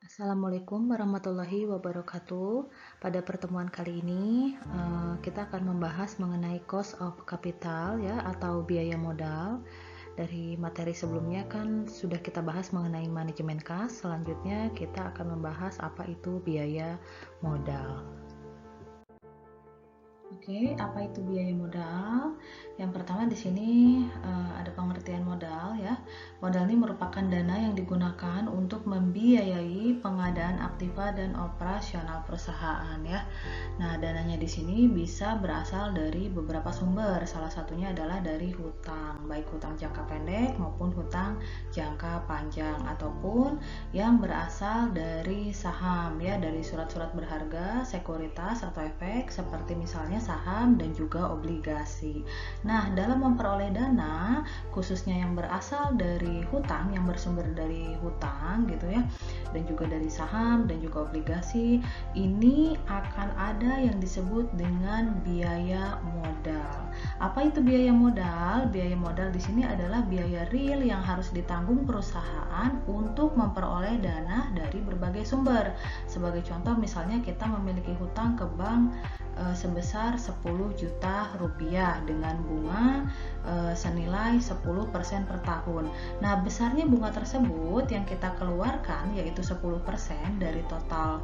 Assalamualaikum warahmatullahi wabarakatuh. Pada pertemuan kali ini, kita akan membahas mengenai cost of capital ya atau biaya modal. Dari materi sebelumnya kan sudah kita bahas mengenai manajemen kas. Selanjutnya kita akan membahas apa itu biaya modal. Oke, apa itu biaya modal? Yang pertama di sini ada pengertian modal ya. Modal ini merupakan dana yang digunakan untuk membiayai pengadaan aktiva dan operasional perusahaan ya. Nah, dananya di sini bisa berasal dari beberapa sumber. Salah satunya adalah dari hutang, baik hutang jangka pendek maupun hutang jangka panjang ataupun yang berasal dari saham ya, dari surat-surat berharga, sekuritas atau efek seperti misalnya saham dan juga obligasi. Nah, dalam memperoleh dana, khususnya yang berasal dari hutang, yang bersumber dari hutang gitu ya, dan juga dari saham dan juga obligasi, ini akan ada yang disebut dengan biaya modal. Apa itu biaya modal? Biaya modal di sini adalah biaya real yang harus ditanggung perusahaan untuk memperoleh dana dari berbagai sumber. Sebagai contoh, misalnya kita memiliki hutang ke bank sebesar 10 juta rupiah dengan bunga senilai 10% per tahun. Nah, besarnya bunga tersebut yang kita keluarkan yaitu 10% dari total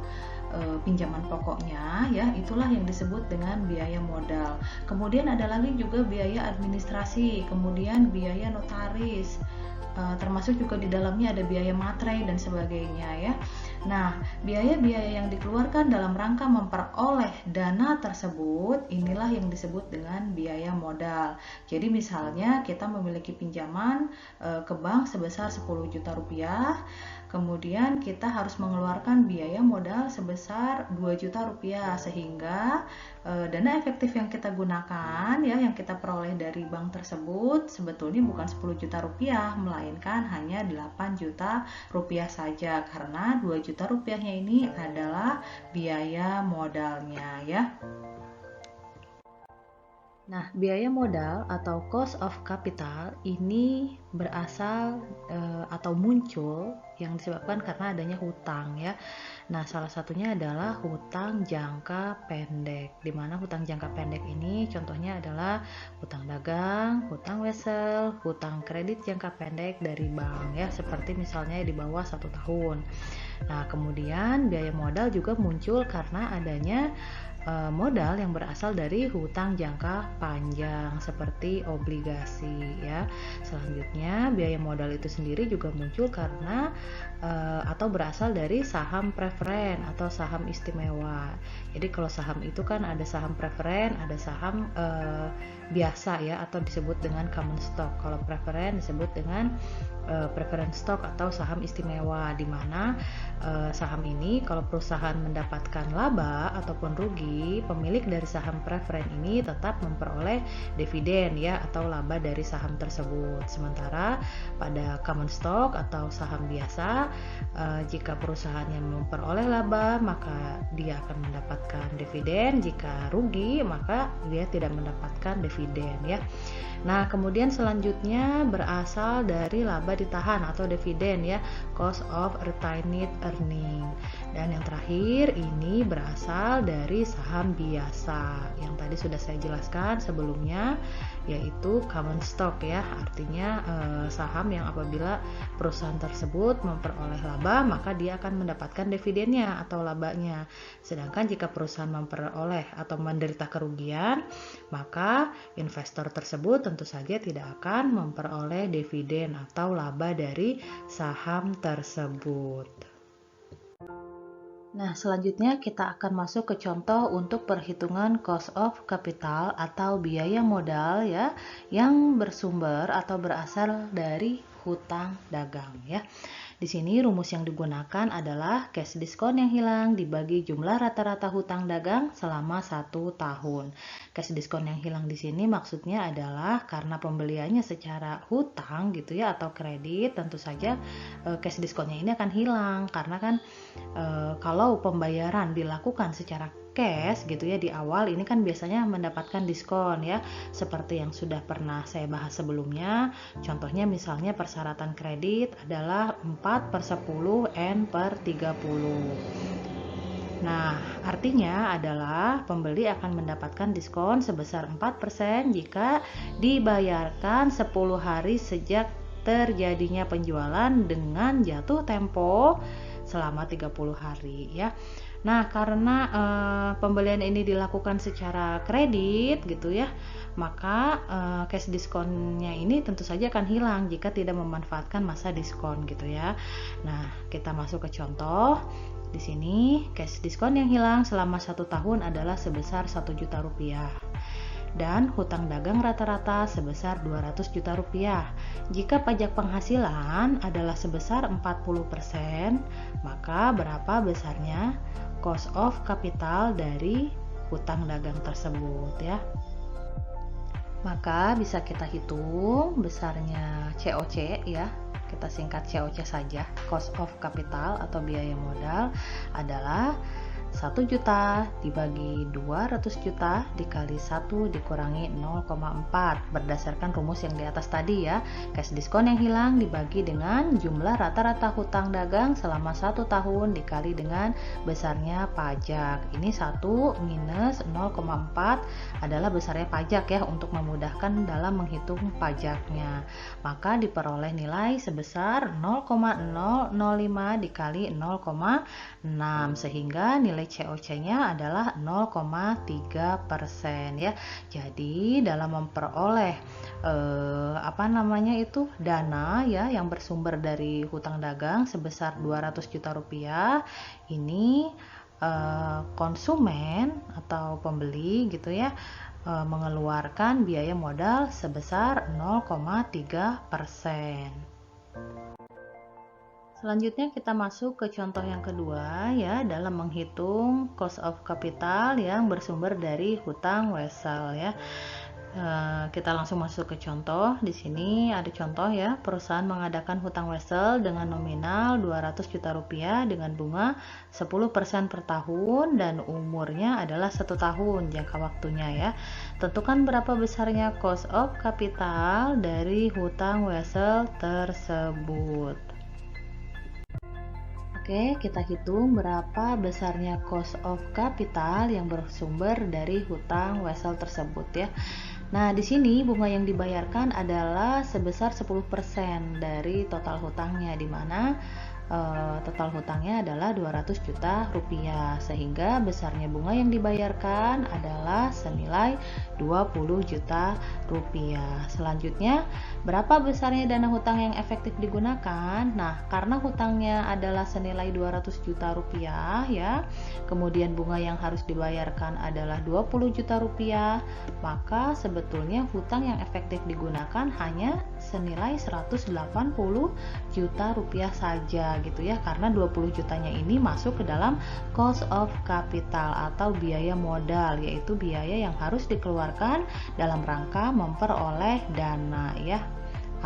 pinjaman pokoknya ya, itulah yang disebut dengan biaya modal. Kemudian ada lagi juga biaya administrasi, kemudian biaya notaris, termasuk juga di dalamnya ada biaya materai dan sebagainya ya. Nah, biaya-biaya yang dikeluarkan dalam rangka memperoleh dana tersebut, inilah yang disebut dengan biaya modal. Jadi misalnya kita memiliki pinjaman ke bank sebesar 10 juta rupiah, kemudian kita harus mengeluarkan biaya modal sebesar 2 juta rupiah, sehingga dana efektif yang kita gunakan ya, yang kita peroleh dari bank tersebut sebetulnya bukan 10 juta rupiah, melainkan hanya 8 juta rupiah saja, karena 2 juta rupiahnya ini adalah biaya modalnya ya. Nah, biaya modal atau cost of capital ini berasal atau muncul yang disebabkan karena adanya hutang ya. Nah, salah satunya adalah hutang jangka pendek, di mana hutang jangka pendek ini contohnya adalah hutang dagang, hutang wesel, hutang kredit jangka pendek dari bank ya, seperti misalnya di bawah 1 tahun. Nah, kemudian biaya modal juga muncul karena adanya modal yang berasal dari hutang jangka panjang seperti obligasi ya. Selanjutnya, biaya modal itu sendiri juga muncul karena atau berasal dari saham preferen atau saham istimewa. Jadi kalau saham itu kan ada saham preferen, ada saham biasa ya, atau disebut dengan common stock. Kalau preferen disebut dengan preference stock atau saham istimewa, di mana saham ini kalau perusahaan mendapatkan laba ataupun rugi, pemilik dari saham preferen ini tetap memperoleh dividen ya atau laba dari saham tersebut. Sementara pada common stock atau saham biasa, jika perusahaannya memperoleh laba maka dia akan mendapatkan dividen, jika rugi maka dia tidak mendapatkan dividen ya. Nah, kemudian selanjutnya berasal dari laba ditahan atau dividen ya, cost of retained earning. Dan yang terakhir ini berasal dari saham biasa yang tadi sudah saya jelaskan sebelumnya, yaitu common stock ya, artinya saham yang apabila perusahaan tersebut memperoleh laba maka dia akan mendapatkan dividennya atau labanya. Sedangkan jika perusahaan memperoleh atau menderita kerugian, maka investor tersebut tentu saja tidak akan memperoleh dividen atau laba dari saham tersebut. Nah, selanjutnya kita akan masuk ke contoh untuk perhitungan cost of capital atau biaya modal ya, yang bersumber atau berasal dari hutang dagang ya. Di sini rumus yang digunakan adalah cash diskon yang hilang dibagi jumlah rata-rata hutang dagang selama 1 tahun. Cash diskon yang hilang di sini maksudnya adalah karena pembeliannya secara hutang gitu ya atau kredit, tentu saja cash diskonnya ini akan hilang karena kan kalau pembayaran dilakukan secara cash gitu ya di awal, ini kan biasanya mendapatkan diskon ya, seperti yang sudah pernah saya bahas sebelumnya. Contohnya misalnya persyaratan kredit adalah 4 4/10/N/30. Nah, artinya adalah pembeli akan mendapatkan diskon sebesar 4% jika dibayarkan 10 hari sejak terjadinya penjualan dengan jatuh tempo selama 30 hari ya. Nah, karena pembelian ini dilakukan secara kredit gitu ya, maka cash diskonnya ini tentu saja akan hilang jika tidak memanfaatkan masa diskon gitu ya. Nah, kita masuk ke contoh. Di sini cash diskon yang hilang selama 1 tahun adalah sebesar 1 juta rupiah dan hutang dagang rata-rata sebesar 200 juta rupiah. Jika pajak penghasilan adalah sebesar 40%, maka berapa besarnya cost of capital dari hutang dagang tersebut ya? Maka bisa kita hitung besarnya COC ya. Kita singkat COC saja. Cost of capital atau biaya modal adalah 1 juta dibagi 200 juta dikali 1 dikurangi 0,4 berdasarkan rumus yang di atas tadi ya. Cash diskon yang hilang dibagi dengan jumlah rata-rata hutang dagang selama 1 tahun dikali dengan besarnya pajak. Ini 1 minus 0,4 adalah besarnya pajak ya, untuk memudahkan dalam menghitung pajaknya. Maka diperoleh nilai sebesar 0,005 dikali 0,6 sehingga nilai COC-nya adalah 0,3% ya. Jadi dalam memperoleh dana ya yang bersumber dari hutang dagang sebesar 200 juta rupiah, ini konsumen atau pembeli gitu ya mengeluarkan biaya modal sebesar 0,3%. Selanjutnya kita masuk ke contoh yang kedua ya, dalam menghitung cost of capital yang bersumber dari hutang wesel ya. Kita langsung masuk ke contoh. Di sini ada contoh ya, perusahaan mengadakan hutang wesel dengan nominal 200 juta rupiah dengan bunga 10% per tahun dan umurnya adalah 1 tahun jangka waktunya ya. Tentukan berapa besarnya cost of capital dari hutang wesel tersebut. Oke, kita hitung berapa besarnya cost of capital yang bersumber dari hutang wesel tersebut ya. Nah, di sini bunga yang dibayarkan adalah sebesar 10% dari total hutangnya, di mana total hutangnya adalah 200 juta rupiah sehingga besarnya bunga yang dibayarkan adalah senilai 20 juta rupiah. Selanjutnya, berapa besarnya dana hutang yang efektif digunakan? Nah, karena hutangnya adalah senilai 200 juta rupiah ya, kemudian bunga yang harus dibayarkan adalah 20 juta rupiah, maka sebetulnya hutang yang efektif digunakan hanya senilai 180 juta rupiah saja gitu ya, karena 20 jutanya ini masuk ke dalam cost of capital atau biaya modal, yaitu biaya yang harus dikeluarkan dalam rangka memperoleh dana ya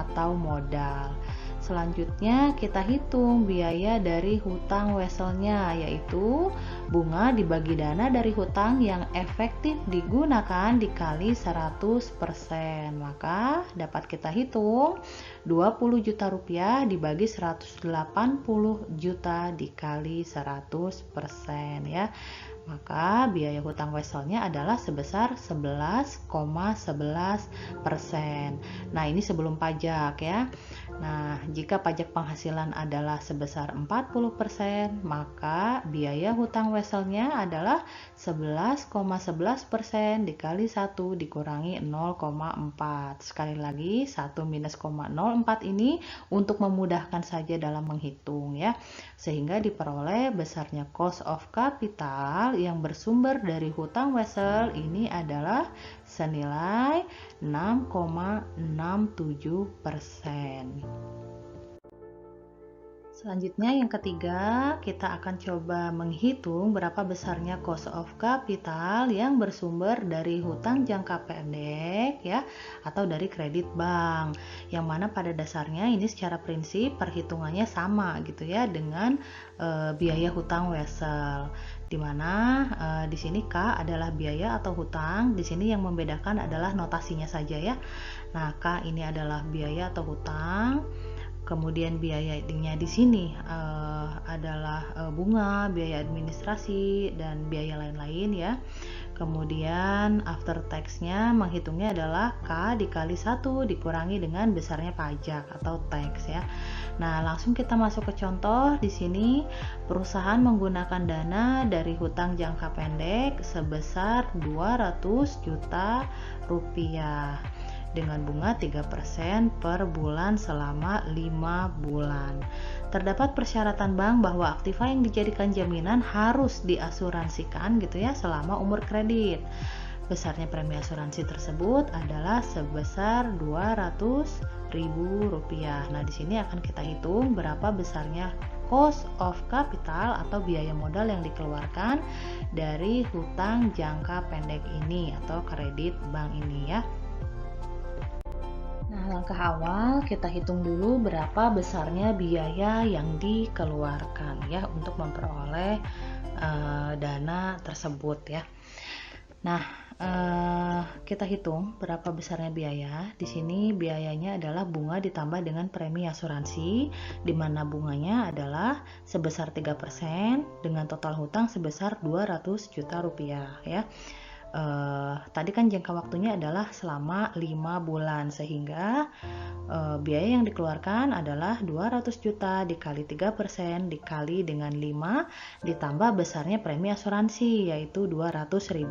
atau modal. Selanjutnya kita hitung biaya dari hutang weselnya, yaitu bunga dibagi dana dari hutang yang efektif digunakan dikali 100%. Maka dapat kita hitung 20 juta rupiah dibagi 180 juta dikali 100% ya. Maka biaya hutang weselnya adalah sebesar 11,11%. Nah, ini sebelum pajak ya. Nah, jika pajak penghasilan adalah sebesar 40%, maka biaya hutang weselnya adalah 11,11% dikali 1 dikurangi 0,4. Sekali lagi, 1 minus 0,04 ini untuk memudahkan saja dalam menghitung ya. Sehingga diperoleh besarnya cost of capital yang bersumber dari hutang wesel ini adalah senilai 6,67%. Selanjutnya yang ketiga, kita akan coba menghitung berapa besarnya cost of capital yang bersumber dari hutang jangka pendek ya atau dari kredit bank. Yang mana pada dasarnya ini secara prinsip perhitungannya sama gitu ya dengan biaya hutang wesel. Di mana di sini K adalah biaya atau hutang, di sini yang membedakan adalah notasinya saja ya. Nah, K ini adalah biaya atau hutang, Kemudian biayanya di sini adalah bunga, biaya administrasi, dan biaya lain-lain ya. Kemudian after tax-nya menghitungnya adalah K dikali 1 dikurangi dengan besarnya pajak atau tax ya. Nah, langsung kita masuk ke contoh. Di sini perusahaan menggunakan dana dari hutang jangka pendek sebesar 200 juta rupiah dengan bunga 3% per bulan selama 5 bulan. Terdapat persyaratan bank bahwa aktiva yang dijadikan jaminan harus diasuransikan gitu ya selama umur kredit. Besarnya premi asuransi tersebut adalah sebesar Rp200.000. Nah, di sini akan kita hitung berapa besarnya cost of capital atau biaya modal yang dikeluarkan dari hutang jangka pendek ini atau kredit bank ini ya. Nah, langkah awal kita hitung dulu berapa besarnya biaya yang dikeluarkan ya untuk memperoleh dana tersebut ya. Nah, kita hitung berapa besarnya biaya. Di sini biayanya adalah bunga ditambah dengan premi asuransi, di mana bunganya adalah sebesar 3% dengan total hutang sebesar 200 juta rupiah ya. Tadi kan jangka waktunya adalah selama 5 bulan sehingga biaya yang dikeluarkan adalah 200 juta dikali 3% dikali dengan 5 ditambah besarnya premi asuransi yaitu Rp200.000,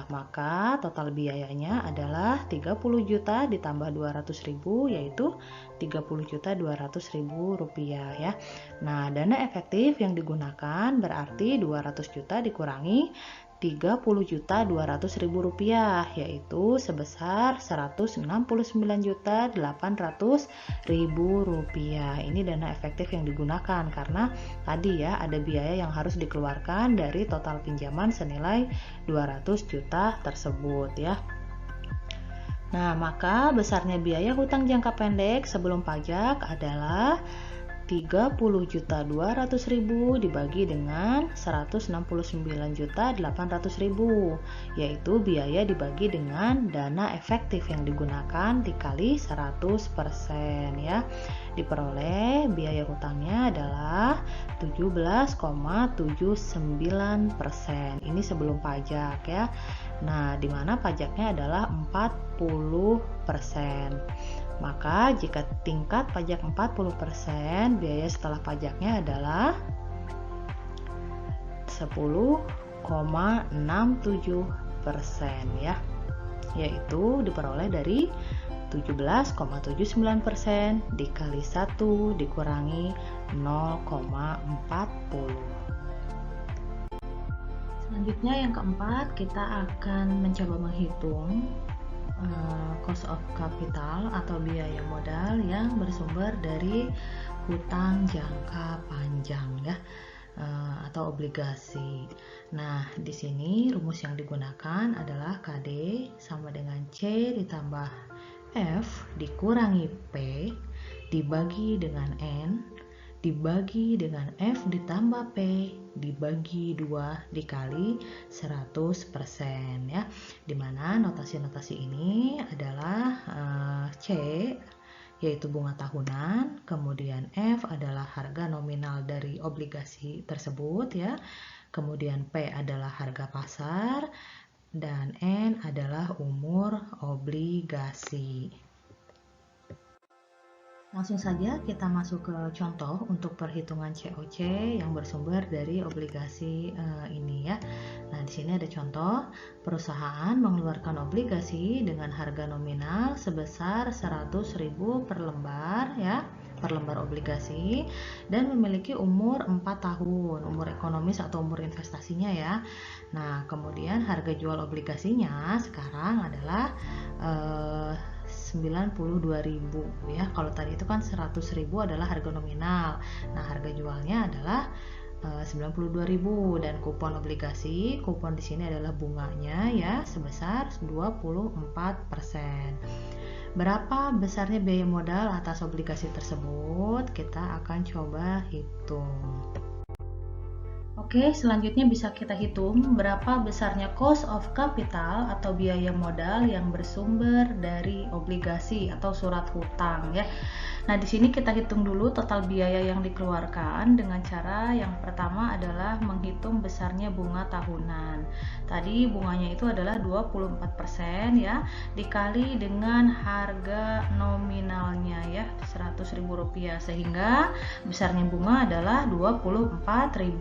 maka total biayanya adalah 30 juta ditambah 200.000 yaitu Rp30.200.000 ya. Nah, dana efektif yang digunakan berarti 200 juta dikurangi Rp30.200.000 yaitu sebesar Rp169.800.000. Ini dana efektif yang digunakan karena tadi ya ada biaya yang harus dikeluarkan dari total pinjaman senilai 200 juta tersebut ya. Nah, maka besarnya biaya hutang jangka pendek sebelum pajak adalah Rp30.200.000 dibagi dengan Rp169.800.000 yaitu biaya dibagi dengan dana efektif yang digunakan dikali 100% ya. Diperoleh biaya hutangnya adalah 17,79%. Ini sebelum pajak ya. Nah, di mana pajaknya adalah 40%. Maka jika tingkat pajak 40%, biaya setelah pajaknya adalah 10,67% ya, yaitu diperoleh dari 17,79% dikali 1 dikurangi 0,40. Selanjutnya yang keempat, kita akan mencoba menghitung cost of capital atau biaya modal yang bersumber dari hutang jangka panjang ya atau obligasi. Nah, di sini rumus yang digunakan adalah KD sama dengan C ditambah F dikurangi P dibagi dengan N dibagi dengan F ditambah P dibagi 2 dikali 100% ya, dimana notasi-notasi ini adalah C yaitu bunga tahunan, kemudian F adalah harga nominal dari obligasi tersebut ya, kemudian P adalah harga pasar, dan N adalah umur obligasi. Langsung saja kita masuk ke contoh untuk perhitungan COC yang bersumber dari obligasi ini ya. Nah, di sini ada contoh perusahaan mengeluarkan obligasi dengan harga nominal sebesar 100.000 per lembar ya, per lembar obligasi, dan memiliki umur 4 tahun, umur ekonomis atau umur investasinya ya. Nah, kemudian harga jual obligasinya sekarang adalah 92.000 ya. Kalau tadi itu kan 100.000 adalah harga nominal. Nah, harga jualnya adalah 92.000 dan kupon obligasi, kupon di sini adalah bunganya ya sebesar 24%. Berapa besarnya biaya modal atas obligasi tersebut? Kita akan coba hitung. Oke, selanjutnya bisa kita hitung berapa besarnya cost of capital atau biaya modal yang bersumber dari obligasi atau surat hutang ya. Nah, di sini kita hitung dulu total biaya yang dikeluarkan dengan cara yang pertama adalah menghitung besarnya bunga tahunan. Tadi bunganya itu adalah 24% ya, dikali dengan harga nominalnya ya, Rp100.000, sehingga besarnya bunga adalah Rp24.000.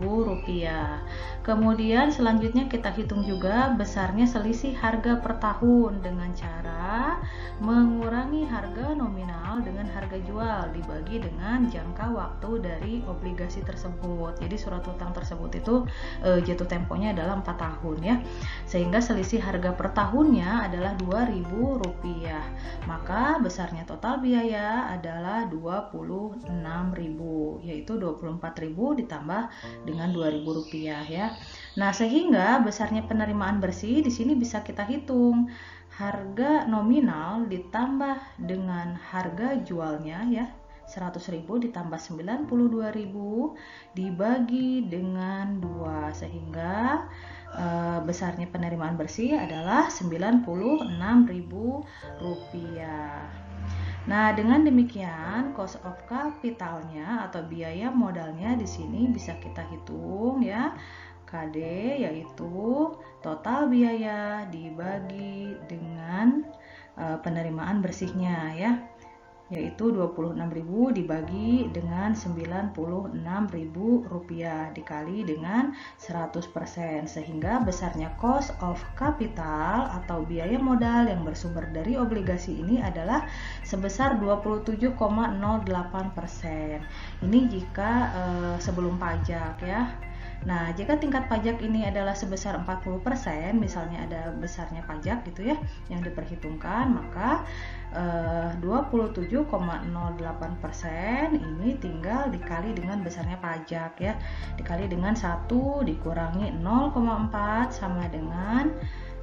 Kemudian selanjutnya kita hitung juga besarnya selisih harga per tahun dengan cara mengurangi harga nominal dengan harga jual dibagi dengan jangka waktu dari obligasi tersebut. Jadi surat hutang tersebut itu jatuh temponya adalah 4 tahun ya, sehingga selisih harga per tahunnya adalah Rp2.000. Maka besarnya total biaya adalah Rp26.000, yaitu Rp24.000 ditambah dengan Rp2.000 ya. Nah, sehingga besarnya penerimaan bersih di sini bisa kita hitung harga nominal ditambah dengan harga jualnya ya, 100.000 ditambah 92.000 dibagi dengan 2, sehingga besarnya penerimaan bersih adalah Rp96.000. Nah, dengan demikian cost of capitalnya atau biaya modalnya di sini bisa kita hitung ya. KD yaitu total biaya dibagi dengan penerimaan bersihnya ya, yaitu Rp26.000 dibagi dengan Rp96.000 dikali dengan 100%, sehingga besarnya cost of capital atau biaya modal yang bersumber dari obligasi ini adalah sebesar 27,08%. Ini jika sebelum pajak ya. Nah, jika tingkat pajak ini adalah sebesar 40%, misalnya ada besarnya pajak gitu ya yang diperhitungkan, maka 27,08% ini tinggal dikali dengan besarnya pajak ya, dikali dengan 1 dikurangi 0,4 sama dengan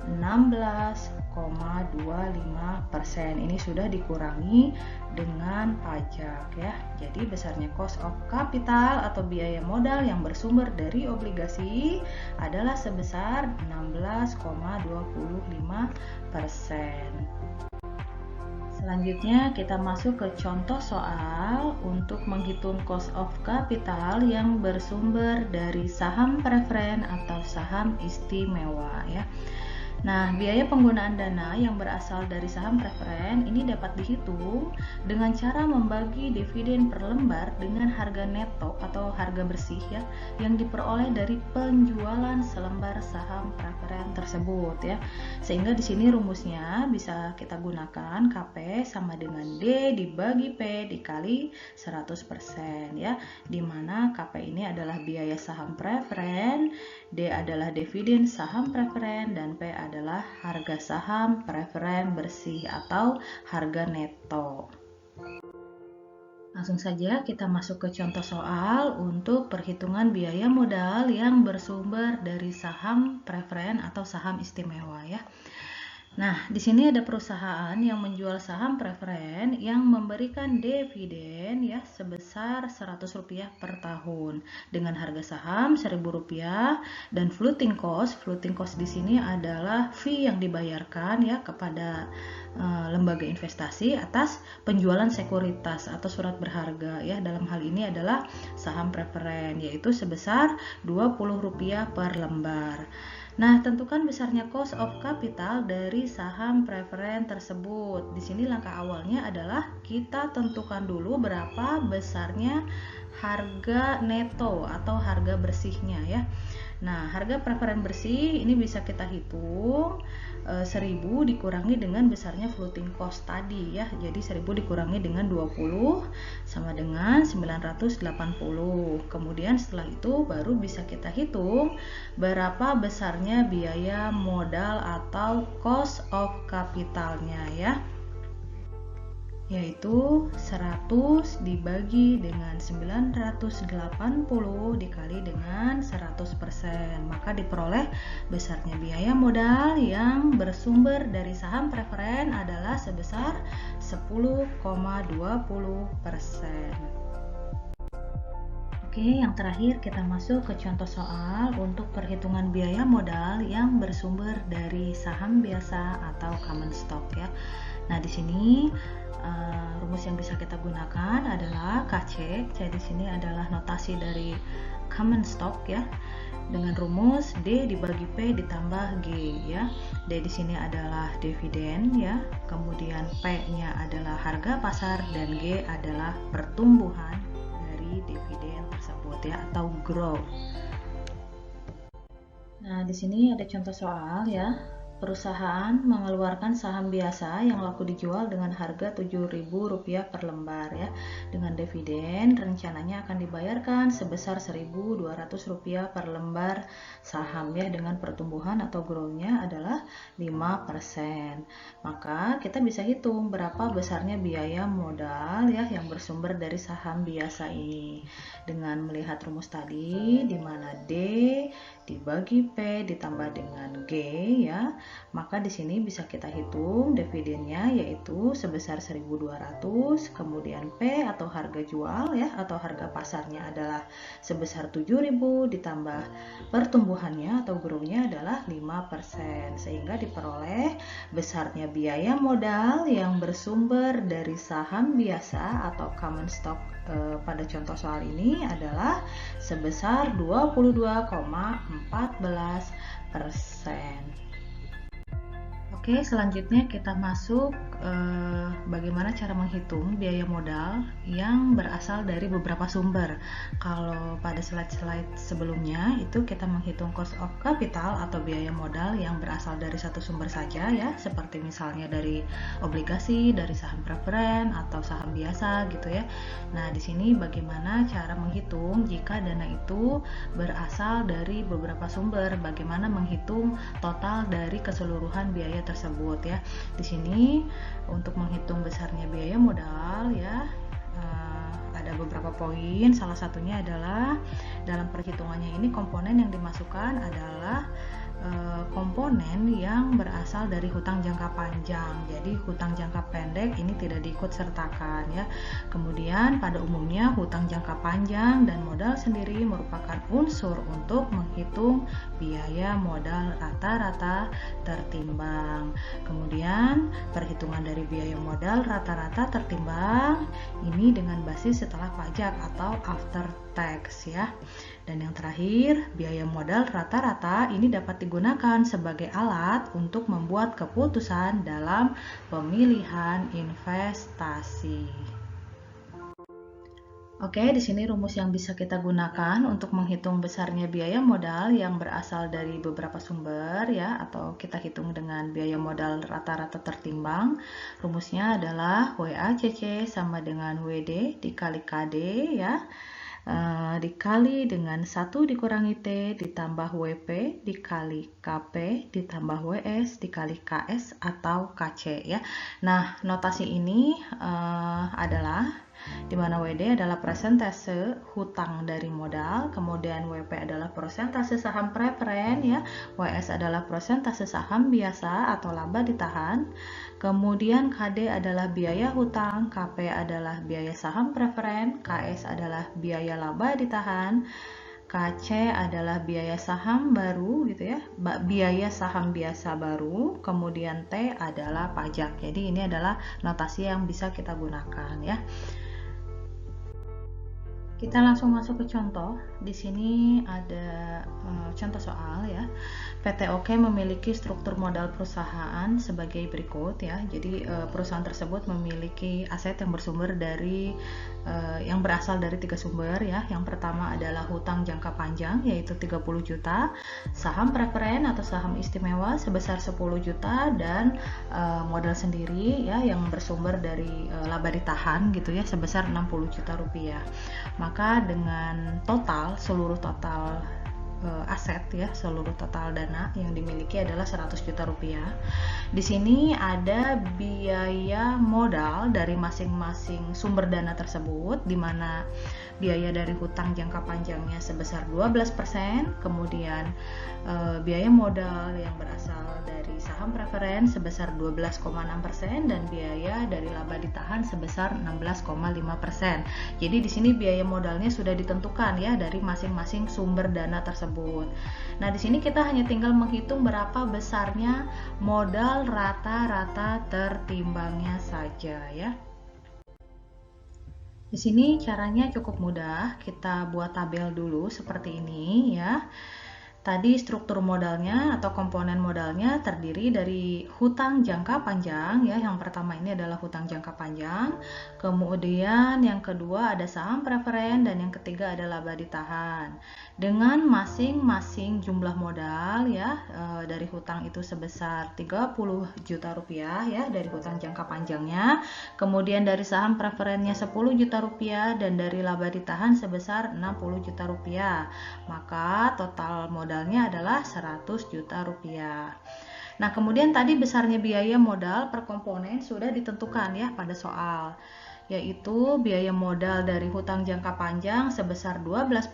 16,25%. Ini sudah dikurangi dengan pajak ya. Jadi besarnya cost of capital atau biaya modal yang bersumber dari obligasi adalah sebesar 16,25%. Selanjutnya kita masuk ke contoh soal untuk menghitung cost of capital yang bersumber dari saham preferen atau saham istimewa ya. Nah, biaya penggunaan dana yang berasal dari saham preferen ini dapat dihitung dengan cara membagi dividen per lembar dengan harga neto atau harga bersih ya yang diperoleh dari penjualan selembar saham preferen tersebut ya. Sehingga di sini rumusnya bisa kita gunakan KP sama dengan D dibagi P dikali 100% ya, di mana KP ini adalah biaya saham preferen, D adalah dividen saham preferen, dan P adalah harga saham preferen bersih atau harga neto. Langsung saja kita masuk ke contoh soal untuk perhitungan biaya modal yang bersumber dari saham preferen atau saham istimewa ya. Nah, di sini ada perusahaan yang menjual saham preferen yang memberikan dividen ya sebesar Rp100 per tahun dengan harga saham Rp1.000 dan floating cost di sini adalah fee yang dibayarkan ya kepada lembaga investasi atas penjualan sekuritas atau surat berharga ya. Dalam hal ini adalah saham preferen, yaitu sebesar Rp20 per lembar. Nah, tentukan besarnya cost of capital dari saham preferen tersebut. Di sini langkah awalnya adalah kita tentukan dulu berapa besarnya harga neto atau harga bersihnya ya. Nah, harga preferen bersih ini bisa kita hitung 1.000 dikurangi dengan besarnya floating cost tadi ya. Jadi 1.000 dikurangi dengan 20 sama dengan 980. Kemudian setelah itu baru bisa kita hitung berapa besarnya biaya modal atau cost of capitalnya ya, yaitu 100 dibagi dengan 980 dikali dengan 100%, maka diperoleh besarnya biaya modal yang bersumber dari saham preferen adalah sebesar 10,20%. Oke, yang terakhir kita masuk ke contoh soal untuk perhitungan biaya modal yang bersumber dari saham biasa atau common stock ya. Nah, di sini rumus yang bisa kita gunakan adalah KC. C di sini adalah notasi dari common stock ya. Dengan rumus D dibagi P ditambah G ya. D di sini adalah dividen ya. Kemudian P-nya adalah harga pasar dan G adalah pertumbuhan dari dividen tersebut ya, atau growth. Nah, di sini ada contoh soal ya. Perusahaan mengeluarkan saham biasa yang laku dijual dengan harga Rp7.000 per lembar ya. Dengan dividen rencananya akan dibayarkan sebesar Rp1.200 per lembar saham ya, dengan pertumbuhan atau growth-nya adalah 5%. Maka kita bisa hitung berapa besarnya biaya modal ya yang bersumber dari saham biasa ini. Dengan melihat rumus tadi di mana D dibagi P ditambah dengan G ya, maka di sini bisa kita hitung dividennya yaitu sebesar 1.200, kemudian P atau harga jual ya atau harga pasarnya adalah sebesar 7.000 ditambah pertumbuhannya atau growth-nya adalah 5%, sehingga diperoleh besarnya biaya modal yang bersumber dari saham biasa atau common stock pada contoh soal ini adalah sebesar 22,14%. Oke, selanjutnya kita masuk bagaimana cara menghitung biaya modal yang berasal dari beberapa sumber. Kalau pada slide-slide sebelumnya itu kita menghitung cost of capital atau biaya modal yang berasal dari satu sumber saja ya, seperti misalnya dari obligasi, dari saham preferen atau saham biasa gitu ya. Nah, di sini bagaimana cara menghitung jika dana itu berasal dari beberapa sumber, bagaimana menghitung total dari keseluruhan biaya tersebut ya. Di sini untuk menghitung besarnya biaya modal ya, ada beberapa poin. Salah satunya adalah dalam perhitungannya ini komponen yang dimasukkan adalah komponen yang berasal dari hutang jangka panjang. Jadi hutang jangka pendek ini tidak diikut sertakan ya. Kemudian pada umumnya hutang jangka panjang dan modal sendiri merupakan unsur untuk menghitung biaya modal rata-rata tertimbang. Kemudian perhitungan dari biaya modal rata-rata tertimbang ini dengan basis setelah pajak atau after tax ya. Dan yang terakhir, biaya modal rata-rata ini dapat digunakan sebagai alat untuk membuat keputusan dalam pemilihan investasi. Oke, di sini rumus yang bisa kita gunakan untuk menghitung besarnya biaya modal yang berasal dari beberapa sumber ya, atau kita hitung dengan biaya modal rata-rata tertimbang. Rumusnya adalah WACC sama dengan WD dikali KD ya. Dikali dengan 1 dikurangi T ditambah WP dikali KP ditambah WS dikali KS atau KC ya. Nah, notasi ini adalah di mana WD adalah persentase hutang dari modal, kemudian WP adalah persentase saham preferen ya, WS adalah persentase saham biasa atau laba ditahan, kemudian KD adalah biaya hutang, KP adalah biaya saham preferen, KS adalah biaya laba ditahan, KC adalah biaya saham baru gitu ya, biaya saham biasa baru, kemudian T adalah pajak. Jadi ini adalah notasi yang bisa kita gunakan ya. Kita langsung masuk ke contoh. Di sini ada contoh soal ya. PT OK memiliki struktur modal perusahaan sebagai berikut ya. Jadi perusahaan tersebut memiliki aset yang bersumber dari yang berasal dari 3 sumber ya. Yang pertama adalah hutang jangka panjang yaitu 30 juta, saham preferen atau saham istimewa sebesar 10 juta dan modal sendiri ya yang bersumber dari laba ditahan gitu ya sebesar 60 juta rupiah. Maka dengan seluruh total aset ya, seluruh total dana yang dimiliki adalah 100 juta rupiah. Di sini ada biaya modal dari masing-masing sumber dana tersebut, di mana biaya dari hutang jangka panjangnya sebesar 12%, kemudian biaya modal yang berasal dari saham preferen sebesar 12,6% dan biaya dari laba ditahan sebesar 16,5%. Jadi di sini biaya modalnya sudah ditentukan ya dari masing-masing sumber dana tersebut. tersebut. Nah, di sini kita hanya tinggal menghitung berapa besarnya modal rata-rata tertimbangnya saja ya. Di sini caranya cukup mudah, kita buat tabel dulu seperti ini ya. Tadi struktur modalnya atau komponen modalnya terdiri dari hutang jangka panjang ya. Yang pertama ini adalah hutang jangka panjang. Kemudian yang kedua ada saham preferen dan yang ketiga ada laba ditahan. Dengan masing-masing jumlah modal ya dari hutang itu sebesar 30 juta rupiah ya dari hutang jangka panjangnya. Kemudian dari saham preferennya 10 juta rupiah dan dari laba ditahan sebesar 60 juta rupiah. Maka total modalnya adalah 100 juta rupiah. Nah, kemudian tadi besarnya biaya modal per komponen sudah ditentukan ya pada soal, yaitu biaya modal dari hutang jangka panjang sebesar 12%,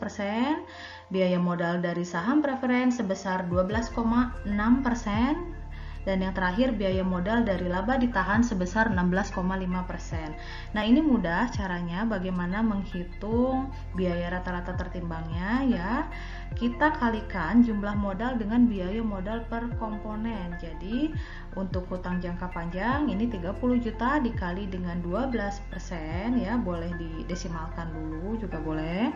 biaya modal dari saham preferen sebesar 12,6%, dan yang terakhir biaya modal dari laba ditahan sebesar 16,5%. Nah, ini mudah caranya bagaimana menghitung biaya rata-rata tertimbangnya ya. Kita kalikan jumlah modal dengan biaya modal per komponen. Jadi, untuk hutang jangka panjang ini 30 juta dikali dengan 12% ya, boleh didesimalkan dulu juga boleh.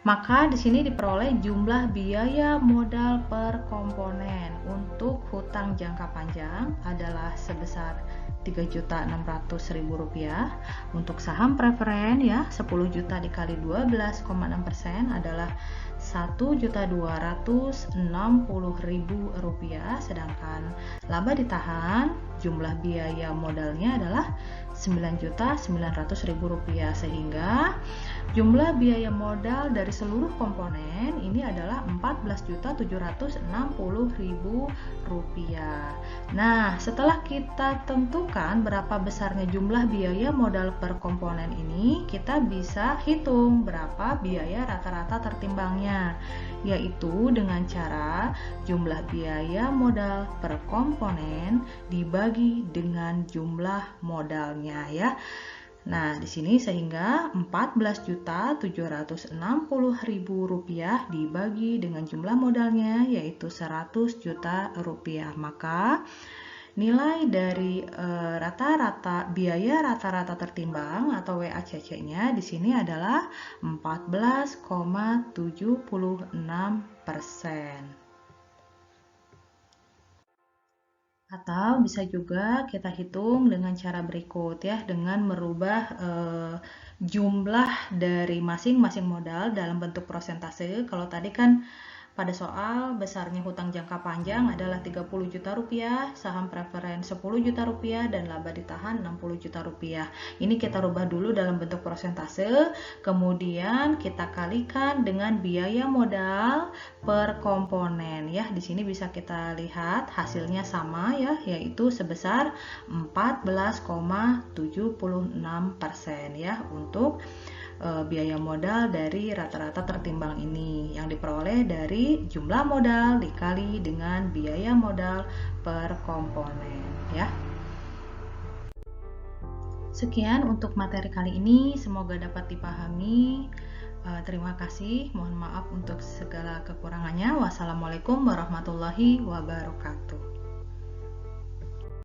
Maka di sini diperoleh jumlah biaya modal per komponen untuk hutang jangka panjang adalah sebesar Rp3.600.000. Untuk saham preferen ya 10 juta dikali 12,6% adalah Rp1.260.000. Sedangkan laba ditahan jumlah biaya modalnya adalah Rp9.900.000, sehingga jumlah biaya modal dari seluruh komponen ini adalah Rp14.760.000. Nah, setelah kita tentukan berapa besarnya jumlah biaya modal per komponen ini, kita bisa hitung berapa biaya rata-rata tertimbangnya, yaitu dengan cara jumlah biaya modal per komponen dibagi dengan jumlah modalnya ya. Nah, di sini sehingga Rp14.760.000 dibagi dengan jumlah modalnya yaitu Rp100 juta. Maka nilai dari rata-rata biaya rata-rata tertimbang atau WACC-nya di sini adalah 14,76%. Atau bisa juga kita hitung dengan cara berikut ya, dengan merubah jumlah dari masing-masing modal dalam bentuk persentase. Kalau tadi kan pada soal besarnya hutang jangka panjang adalah 30 juta rupiah, saham preferen 10 juta rupiah, dan laba ditahan 60 juta rupiah. Ini kita rubah dulu dalam bentuk persentase, kemudian kita kalikan dengan biaya modal per komponen ya. Di sini bisa kita lihat hasilnya sama ya, yaitu sebesar 14,76% ya untuk biaya modal dari rata-rata tertimbang ini yang diperoleh dari jumlah modal dikali dengan biaya modal per komponen ya. Sekian untuk materi kali ini, semoga dapat dipahami. Terima kasih, mohon maaf untuk segala kekurangannya. Wassalamualaikum warahmatullahi wabarakatuh.